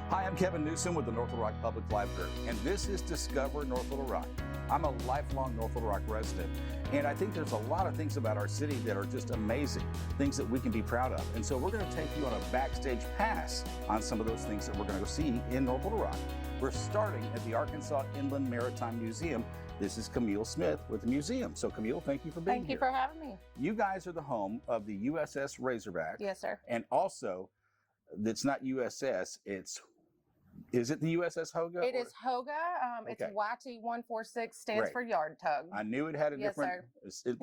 Hi, I'm Kevin Newsom with the North Little Rock Public Library, and this is Discover North Little Rock. I'm a lifelong North Little Rock resident, and I think there's a lot of things about our city that are just amazing, things that we can be proud of. And so we're going to take you on a backstage pass on some of those things that we're going to go see in North Little Rock. We're starting at the Arkansas Inland Maritime Museum. This is Camille Smith with the museum. So Camille, thank you for being here. Thank you for having me. You guys are the home of the U.S.S. Razorback. Yes, sir. And also, it's not U.S.S., is it the U.S.S. Hoga? It is Hoga. It's Y.T 146, stands for yard tug. I knew it had a different,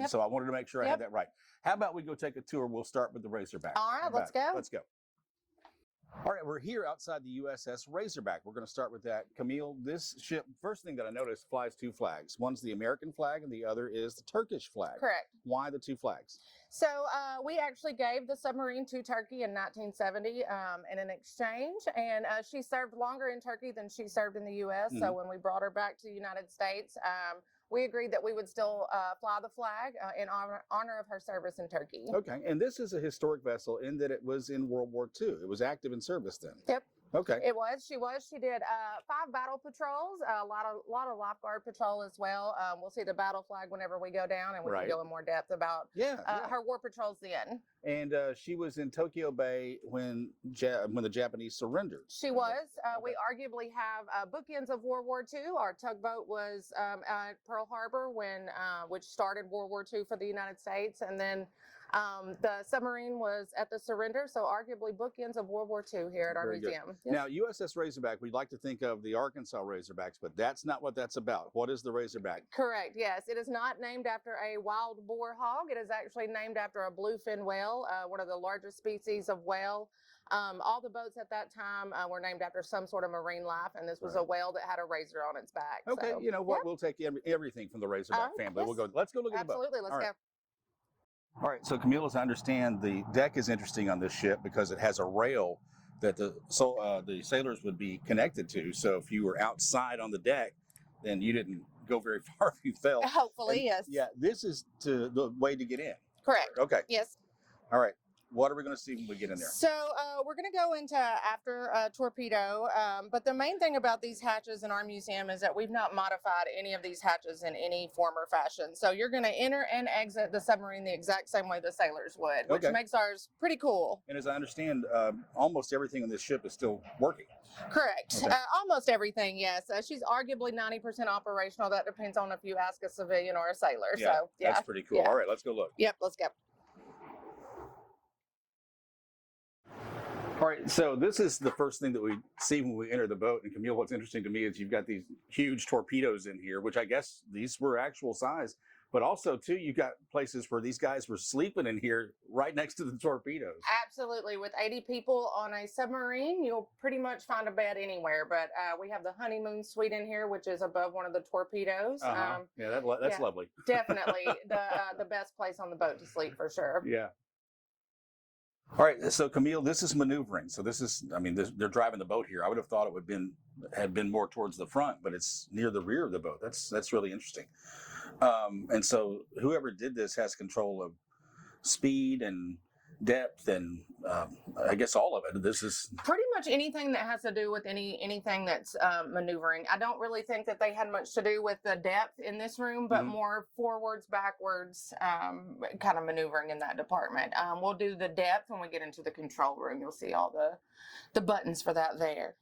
so I wanted to make sure I had that right. How about we go take a tour? We'll start with the Razorback. All right, let's go. Let's go. All right, we're here outside the U.S.S. Razorback. We're going to start with that. Camille, this ship, first thing that I noticed, flies two flags. One's the American flag and the other is the Turkish flag. Correct. Why the two flags? So we actually gave the submarine to Turkey in 1970 in an exchange, and she served longer in Turkey than she served in the U.S. So when we brought her back to the United States, we agreed that we would still fly the flag in honor of her service in Turkey. Okay, and this is a historic vessel in that it was in World War II. It was active in service then. Yep. Okay. It was. She did 5 battle patrols, a lot of lifeguard patrol as well. We'll see the battle flag whenever we go down, and we can go in more depth about her war patrols then. And she was in Tokyo Bay when the Japanese surrendered. She was. We arguably have bookends of World War II. Our tugboat was at Pearl Harbor which started World War II for the United States, and then the submarine was at the surrender, so arguably bookends of World War II here at our museum. Yes. Now, U.S.S. Razorback, we'd like to think of the Arkansas Razorbacks, but that's not what that's about. What is the Razorback? Correct, yes. It is not named after a wild boar hog. It is actually named after a bluefin whale, one of the largest species of whale. All the boats at that time were named after some sort of marine life, and this was a whale that had a razor on its back. Okay, so, you know what? We'll take everything from the Razorback family. Yes. Let's go look at the boat. Absolutely, let's go. All right, so Camille, as I understand, the deck is interesting on this ship because it has a rail that the sailors would be connected to. So if you were outside on the deck, then you didn't go very far if you fell. Hopefully, yes. Yeah, this is the way to get in. Correct. Okay. Yes. All right. What are we going to see when we get in there? So we're going to go into after torpedo, but the main thing about these hatches in our museum is that we've not modified any of these hatches in any form or fashion. So you're going to enter and exit the submarine the exact same way the sailors would, which makes ours pretty cool. And as I understand, almost everything on this ship is still working. Correct. Okay. Almost everything, yes. She's arguably 90% operational. That depends on if you ask a civilian or a sailor. Yeah, so yeah, that's pretty cool. All right, let's go look. Yep, let's go. All right, so this is the first thing that we see when we enter the boat. And Camille, what's interesting to me is you've got these huge torpedoes in here, which I guess these were actual size. But also, too, you've got places where these guys were sleeping in here right next to the torpedoes. Absolutely. With 80 people on a submarine, you'll pretty much find a bed anywhere. But we have the honeymoon suite in here, which is above one of the torpedoes. Yeah, that's lovely. Definitely the best place on the boat to sleep for sure. Yeah. All right, so Camille, this is maneuvering. So this is, they're driving the boat here. I would have thought it would had been more towards the front, but it's near the rear of the boat. That's really interesting. And so whoever did this has control of speed and depth and I guess all of it. This is pretty much anything that has to do with anything that's maneuvering. I don't really think that they had much to do with the depth in this room, but more forwards, backwards, kind of maneuvering in that department. We'll do the depth when we get into the control room. You'll see all the buttons for that there.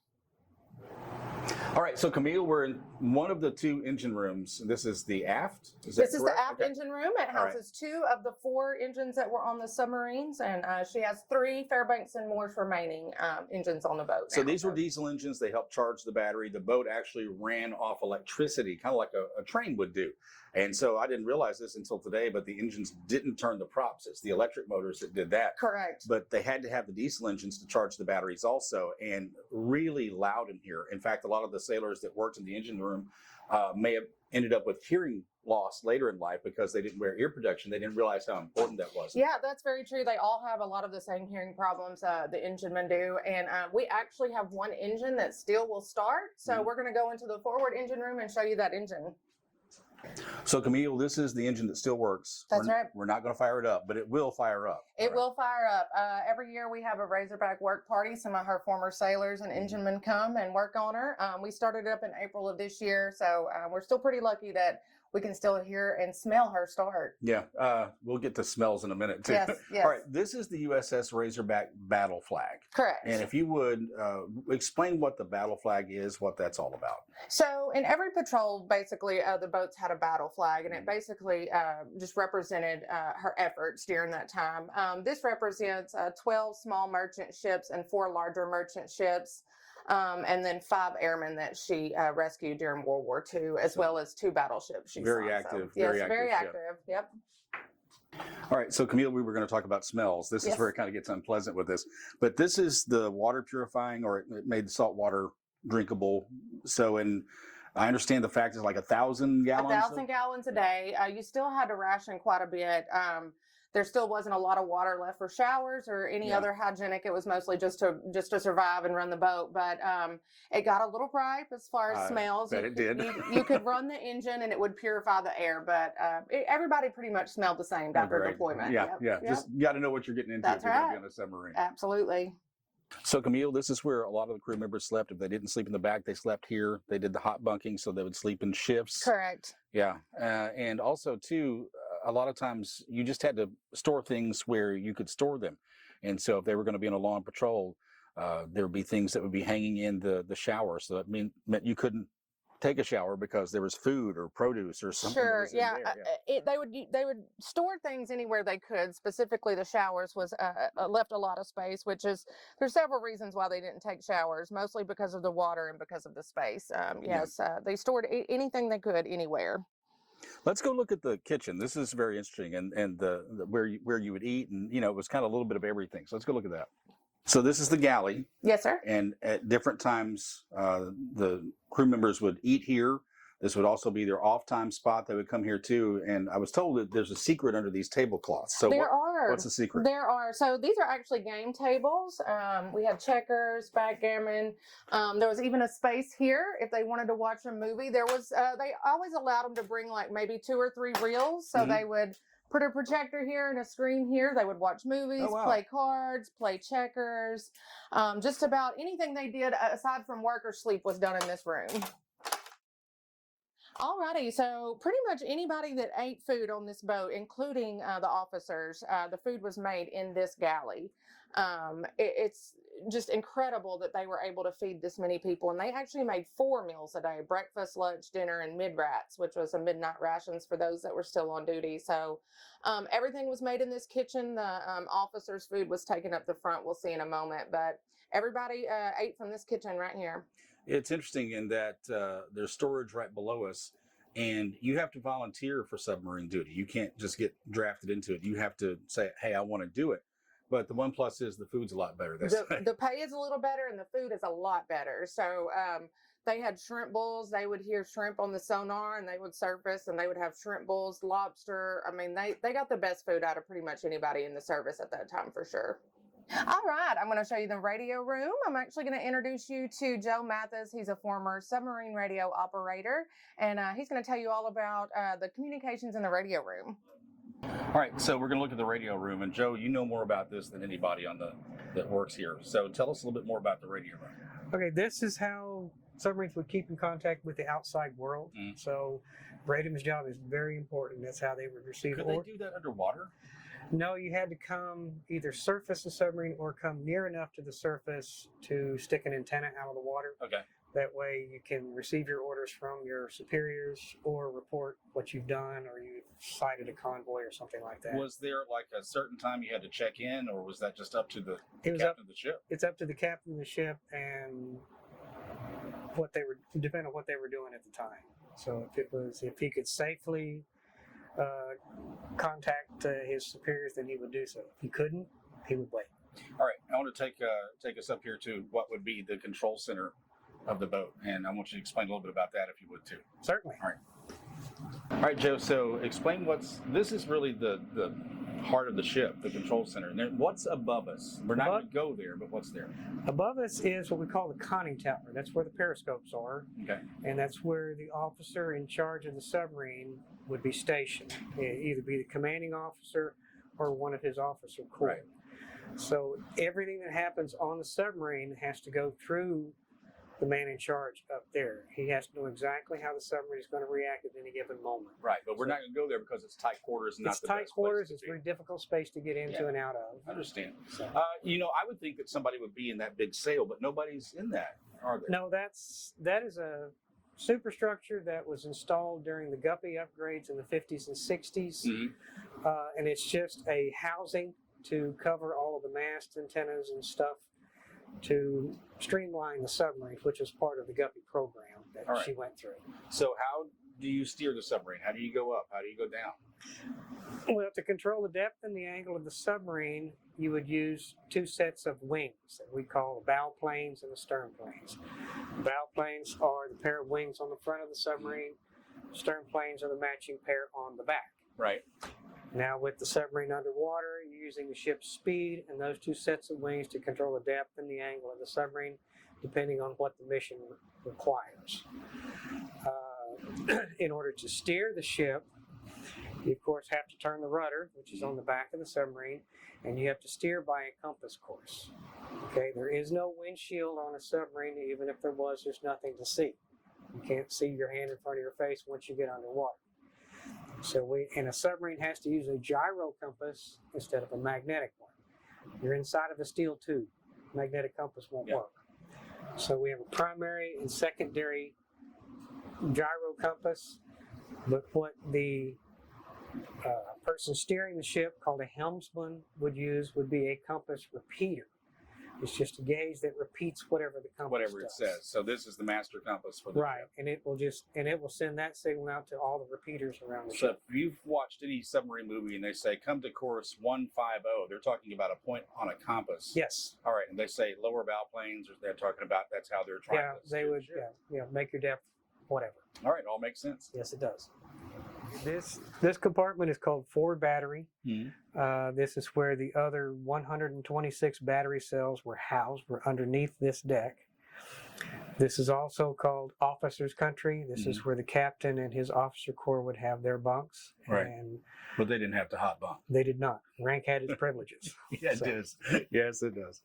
All right, so Camille, we're in one of the 2 engine rooms. This is the aft? This is the aft engine room. It houses 2 of the 4 engines that were on the submarines, and she has 3 Fairbanks and Morse remaining engines on the boat. So these were diesel engines. They helped charge the battery. The boat actually ran off electricity, kind of like a train would do. And so I didn't realize this until today, but the engines didn't turn the props. It's the electric motors that did that. Correct. But they had to have the diesel engines to charge the batteries also, and really loud in here. In fact, a lot of the sailors that worked in the engine room may have ended up with hearing loss later in life because they didn't wear ear protection. They didn't realize how important that was. Yeah, that's very true. They all have a lot of the same hearing problems the enginemen do. And we actually have one engine that still will start. So we're going to go into the forward engine room and show you that engine. So Camille, this is the engine that still works. That's right. We're not going to fire it up, but it will fire up. It will fire up. Every year we have a Razorback work party. Some of her former sailors and enginemen come and work on her. We started it up in April of this year, so we're still pretty lucky that we can still hear and smell her start. Yeah, we'll get to smells in a minute too. Yes, yes. All right, this is the U.S.S. Razorback battle flag. Correct. And if you would explain what the battle flag is, what that's all about. So in every patrol, basically, the boats had a battle flag, and it basically just represented her efforts during that time. This represents 12 small merchant ships and 4 larger merchant ships. And then 5 airmen that she rescued during World War II, as well as 2 battleships. Very active. Yes, very active. Yep. All right, so Camille, we were going to talk about smells. This is where it kind of gets unpleasant with this. But this is the water purifying, or it made the salt water drinkable. So, and I understand the fact is like 1,000 gallons. 1,000 gallons a day. You still had to ration quite a bit. There still wasn't a lot of water left for showers or any other hygienic. It was mostly just to survive and run the boat. But it got a little ripe as far as smells. Bet it did. You could run the engine and it would purify the air. But everybody pretty much smelled the same after deployment. Yeah, Yep. Just you got to know what you're getting into if you're going to be on a submarine. Absolutely. So Camille, this is where a lot of the crew members slept. If they didn't sleep in the back, they slept here. They did the hot bunking, so they would sleep in shifts. Correct. Yeah, and also too, a lot of times you just had to store things where you could store them. And so if they were going to be on a long patrol, there would be things that would be hanging in the shower. So that meant you couldn't take a shower because there was food or produce or something. Sure, yeah. They would store things anywhere they could. Specifically, the showers was left a lot of space, which is there's several reasons why they didn't take showers, mostly because of the water and because of the space. They stored anything they could anywhere. Let's go look at the kitchen. This is very interesting, and the where you would eat, and it was kind of a little bit of everything. So let's go look at that. So this is the galley. Yes, sir. And at different times, the crew members would eat here. This would also be their off-time spot. They would come here too. And I was told that there's a secret under these tablecloths. So what's the secret? There are. So these are actually game tables. We had checkers, backgammon. There was even a space here if they wanted to watch a movie. There was. They always allowed them to bring like maybe 2 or 3 reels. So they would put a projector here and a screen here. They would watch movies, play cards, play checkers. Just about anything they did aside from work or sleep was done in this room. Alrighty, so pretty much anybody that ate food on this boat, including the officers, the food was made in this galley. It's just incredible that they were able to feed this many people, and they actually made 4 meals a day: breakfast, lunch, dinner, and mid-rats, which was a midnight rations for those that were still on duty. So everything was made in this kitchen. The officers' food was taken up the front. We'll see in a moment, but everybody ate from this kitchen right here. It's interesting in that there's storage right below us, and you have to volunteer for submarine duty. You can't just get drafted into it. You have to say, hey, I want to do it. But the one plus is the food's a lot better. The pay is a little better, and the food is a lot better. So they had shrimp bowls. They would hear shrimp on the sonar, and they would surface, and they would have shrimp bowls, lobster. I mean, they got the best food out of pretty much anybody in the service at that time for sure. All right, I'm going to show you the radio room. I'm actually going to introduce you to Joe Mathis. He's a former submarine radio operator, and he's going to tell you all about the communications in the radio room. All right, so we're going to look at the radio room, and Joe, you know more about this than anybody that works here. So tell us a little bit more about the radio room. Okay, this is how submarines would keep in contact with the outside world. So radio's job is very important. That's how they would receive orders. Could they do that underwater? No, you had to come either surface the submarine or come near enough to the surface to stick an antenna out of the water. Okay. That way you can receive your orders from your superiors or report what you've done, or you've sighted a convoy or something like that. Was there like a certain time you had to check in, or was that just up to the captain of the ship? It's up to the captain of the ship and depending on what they were doing at the time. So if he could safely contact his superiors, then he would do so. If he couldn't, he would wait. All right, I want to take us up here to what would be the control center of the boat, and I want you to explain a little bit about that if you would too. Certainly. All right, Joe. So explain this is really the heart of the ship, the control center. And then what's above us? We're not going to go there, but what's there? Above us is what we call the conning tower. That's where the periscopes are. Okay. And that's where the officer in charge of the submarine would be stationed. It'd either be the commanding officer or one of his officer corps. Right. So everything that happens on the submarine has to go through the man in charge up there. He has to know exactly how the submarine is going to react at any given moment. Right, but we're not going to go there because it's tight quarters and not the best place to be. It's tight quarters. It's a very difficult space to get into and out of. I understand. So. I would think that somebody would be in that big sail, but nobody's in that, are there? No, that is a superstructure that was installed during the Guppy upgrades in the 50s and 60s. Mm-hmm. And it's just a housing to cover all of the mast antennas and stuff to streamline the submarine, which was part of the Guppy program that she went through. So how do you steer the submarine? How do you go up? How do you go down? Well, to control the depth and the angle of the submarine, you would use two sets of wings that we call the bow planes and the stern planes. The bow planes are the pair of wings on the front of the submarine. Stern planes are the matching pair on the back. Right. Now, with the submarine underwater, you're using the ship's speed and those two sets of wings to control the depth and the angle of the submarine, depending on what the mission requires. In order to steer the ship, you, of course, have to turn the rudder, which is on the back of the submarine, and you have to steer by a compass course. Okay, there is no windshield on a submarine. Even if there was, there's nothing to see. You can't see your hand in front of your face once you get underwater. So a submarine has to use a gyro compass instead of a magnetic one. You're inside of a steel tube. Magnetic compass won't work. So we have a primary and secondary gyro compass, but what the person steering the ship, called a helmsman, would use would be a compass repeater. It's just a gauge that repeats whatever the compass does. says. So this is the master compass for the ship. And it will send that signal out to all the repeaters around the So ship. if you've watched any submarine movie and they say come to course 150, they're talking about a point on a compass. Yes. All right, and they say lower bow planes, or they're talking about that's how they're trying to They steer the would. ship. Make your depth, whatever. All right, all makes sense. Yes, it does. This compartment is called forward battery. Mm-hmm. This is where the other 126 battery cells were housed. We're underneath this deck. This is also called officer's country. This is where the captain and his officer corps would have their bunks. Right. And But they didn't have to hot bunk. they did not. Rank had its privileges. Yeah, it does. Yes, it does.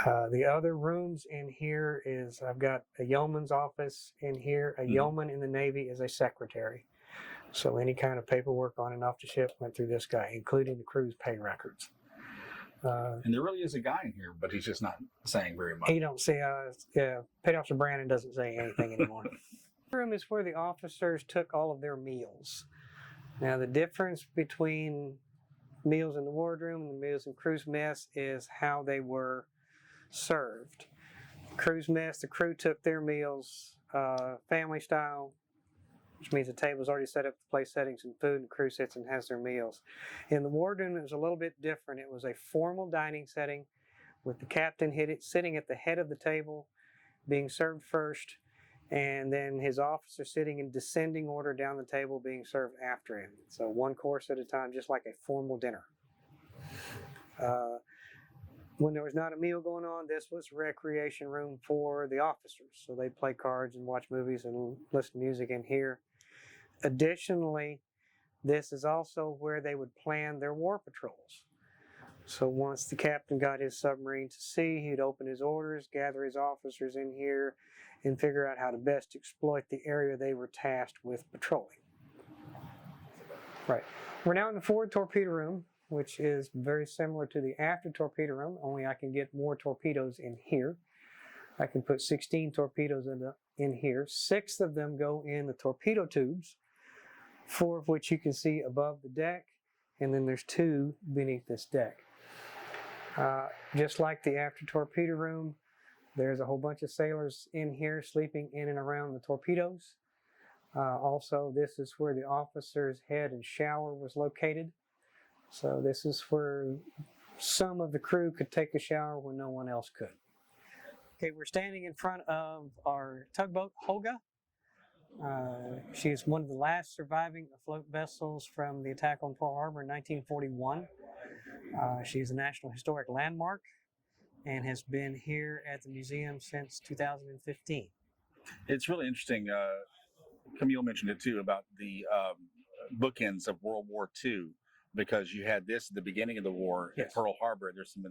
The other rooms in here is, I've got a yeoman's office in here. A yeoman in the Navy is a secretary. So any kind of paperwork on and off the ship went through this guy, including the crew's pay records. And there really is a guy in here, but he's just not saying very much. He don't say, Petty Officer Brandon doesn't say anything anymore. The room is where the officers took all of their meals. Now, the difference between meals in the wardroom and the meals in crew's mess is how they were served. Crew's mess, the crew took their meals family style, which means the table's already set up, the place settings and food, and crew sits and has their meals. In the wardroom, it was a little bit different. It was a formal dining setting with the captain sitting at the head of the table, being served first, and then his officer sitting in descending order down the table, being served after him. So one course at a time, just like a formal dinner. When there was not a meal going on, this was recreation room for the officers. So they play cards and watch movies and listen to music in here. Additionally, this is also where they would plan their war patrols. So once the captain got his submarine to sea, he'd open his orders, gather his officers in here, and figure out how to best exploit the area they were tasked with patrolling. Right. We're now in the forward torpedo room, which is very similar to the after torpedo room, only I can get more torpedoes in here. I can put 16 torpedoes in here. 6 of them go in the torpedo tubes, 4 of which you can see above the deck, and then there's 2 beneath this deck. Just like the after torpedo room, there's a whole bunch of sailors in here sleeping in and around the torpedoes. Also, this is where the officer's head and shower was located. So this is where some of the crew could take a shower when no one else could. Okay, we're standing in front of our tugboat, Hoga. She is one of the last surviving afloat vessels from the attack on Pearl Harbor in 1941. She is a National Historic Landmark and has been here at the museum since 2015. It's really interesting. Camille mentioned it too about the bookends of World War II, because you had this at the beginning of the war Yes. at Pearl Harbor. There's some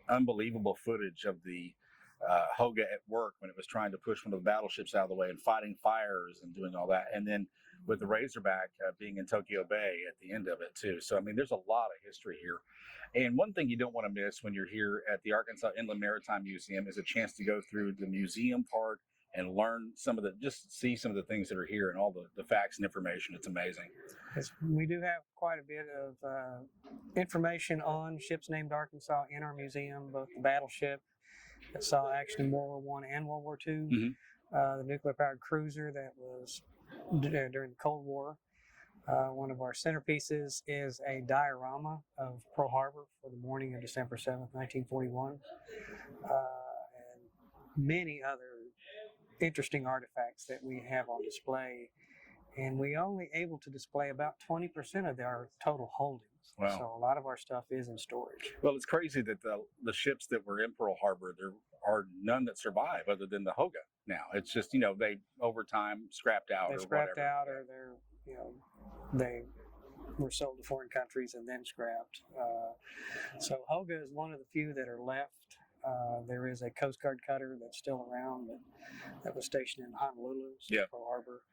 unbelievable footage of the Hoga at work when it was trying to push one of the battleships out of the way and fighting fires and doing all that. And then with the Razorback being in Tokyo Bay at the end of it too. So, I mean, there's a lot of history here. And one thing you don't want to miss when you're here at the Arkansas Inland Maritime Museum is a chance to go through the museum part and learn just see some of the things that are here and all the facts and information. It's amazing. Yes, we do have quite a bit of information on ships named Arkansas in our museum, both the battleship that saw action in World War I and World War II, Mm-hmm. The nuclear-powered cruiser that was during the Cold War. One of our centerpieces is a diorama of Pearl Harbor for the morning of December 7th, 1941, and many other interesting artifacts that we have on display. And we only able to display about 20% of our total holdings. Wow. So a lot of our stuff is in storage. Well, it's crazy that the ships that were in Pearl Harbor, there are none that survive other than the Hoga now. It's just, they over time scrapped out They or scrapped whatever. out, or they were sold to foreign countries and then scrapped. So Hoga is one of the few that are left. There is a Coast Guard cutter that's still around that was stationed in Honolulu, Pearl Harbor.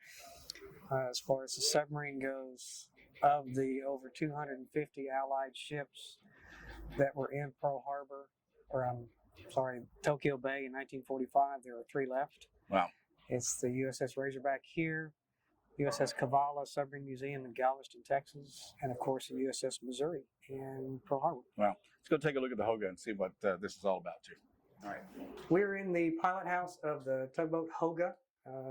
As far as the submarine goes, of the over 250 Allied ships that were in Pearl Harbor, Tokyo Bay in 1945, there are 3 left. Wow. It's the U.S.S. Razorback here, U.S.S. Cavallo Submarine Museum in Galveston, Texas, and of course the U.S.S. Missouri in Pearl Harbor. Wow. Let's go take a look at the Hoga and see what this is all about too. All right. We're in the pilot house of the tugboat Hoga.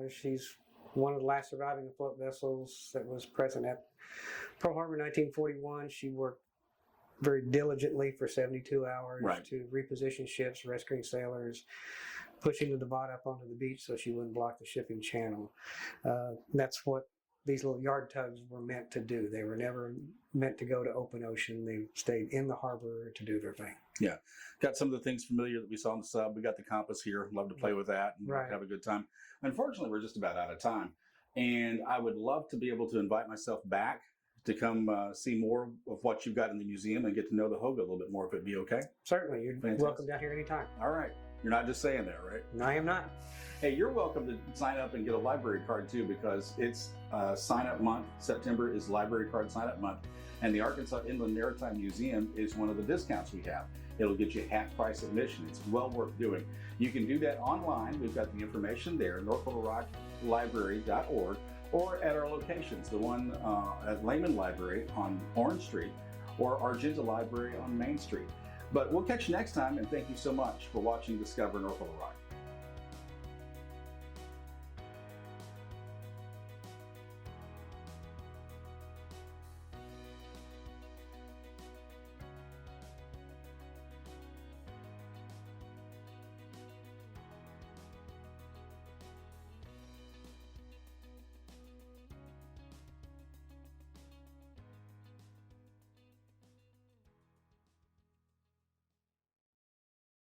She's one of the last surviving afloat vessels that was present at Pearl Harbor in 1941. She worked very diligently for 72 hours to reposition ships, rescuing sailors, pushing the Devad up onto the beach so she wouldn't block the shipping channel. That's what these little yard tugs were meant to do. They were never meant to go to open ocean. They stayed in the harbor to do their thing. Yeah. Got some of the things familiar that we saw in the sub. We got the compass here. Love to play with that and have a good time. Unfortunately, we're just about out of time. And I would love to be able to invite myself back to come see more of what you've got in the museum and get to know the Hoga a little bit more, if it'd be okay. Certainly. You're welcome down here anytime. All right. You're not just saying that, right? No, I am not. Hey, you're welcome to sign up and get a library card too, because it's sign up month. September is library card sign up month. And the Arkansas Inland Maritime Museum is one of the discounts we have. It'll get you half price admission. It's well worth doing. You can do that online. We've got the information there, northlittlerocklibrary.org, or at our locations, the one at Lehman Library on Orange Street or Argenta Library on Main Street. But we'll catch you next time, and thank you so much for watching Discover North Little Rock.